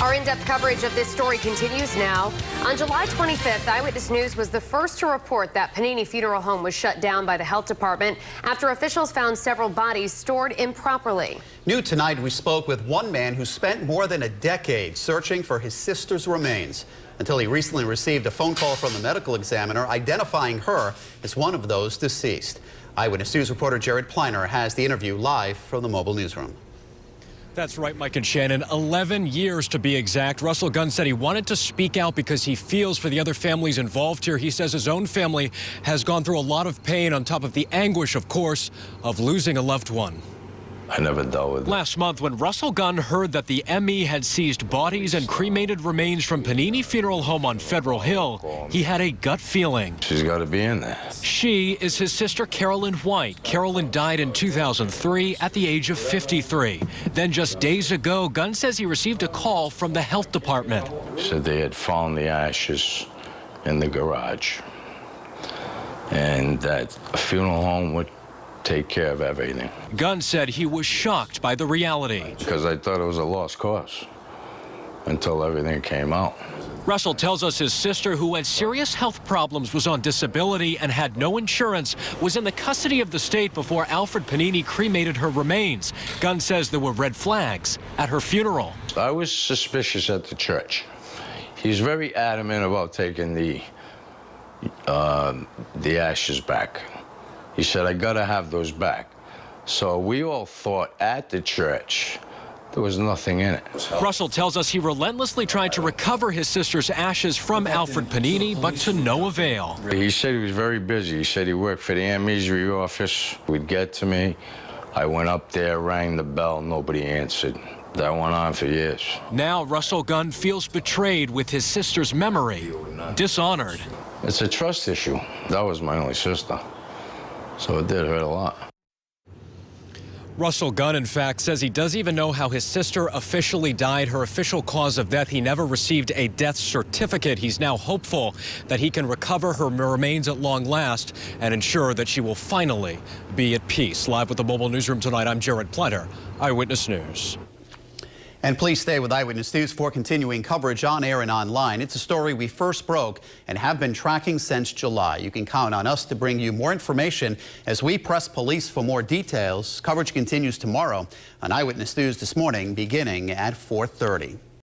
Our in-depth coverage of this story continues now. On July 25th, Eyewitness News was the first to report that Panini Funeral Home was shut down by the health department after officials found several bodies stored improperly. New tonight, we spoke with one man who spent more than a decade searching for his sister's remains until he recently received a phone call from the medical examiner identifying her as one of those deceased. Eyewitness News reporter Jared Pliner has the interview live from the mobile newsroom. That's right, Mike and Shannon. 11 years to be exact. Russell Gunn said he wanted to speak out because he feels for the other families involved here. He says his own family has gone through a lot of pain on top of the anguish, of course, of losing a loved one. I never dealt with it. Last month, when Russell Gunn heard that the ME had seized bodies and cremated remains from Panini Funeral Home on Federal Hill, he had a gut feeling. She's got to be in there. She is his sister, Carolyn White. Carolyn died in 2003 at the age of 53. Then just days ago, Gunn says he received a call from the health department. Said they had found the ashes in the garage and that a funeral home would take care of everything. Gunn said he was shocked by the reality. Because I thought it was a lost cause until everything came out. Russell tells us his sister, who had serious health problems, was on disability and had no insurance, was in the custody of the state before Alfred Panini cremated her remains. Gunn says there were red flags at her funeral. I was suspicious at the church. He's very adamant about taking the ashes back. He said, I gotta have those back. So we all thought at the church there was nothing in it. Russell tells us he relentlessly tried to recover his sister's ashes from Alfred Panini, but to no avail. He said he was very busy. He said he worked for the amnesty office. Would get to me. I went up there, rang the bell, nobody answered. That went on for years. Now Russell Gunn feels betrayed with his sister's memory, dishonored. It's a trust issue. That was my only sister. So it did hurt a lot. Russell Gunn, in fact, says he doesn't even know how his sister officially died, her official cause of death. He never received a death certificate. He's now hopeful that he can recover her remains at long last and ensure that she will finally be at peace. Live with the mobile newsroom tonight, I'm Jared Pliner, Eyewitness News. And please stay with Eyewitness News for continuing coverage on air and online. It's a story we first broke and have been tracking since July. You can count on us to bring you more information as we press police for more details. Coverage continues tomorrow on Eyewitness News this morning beginning at 4:30.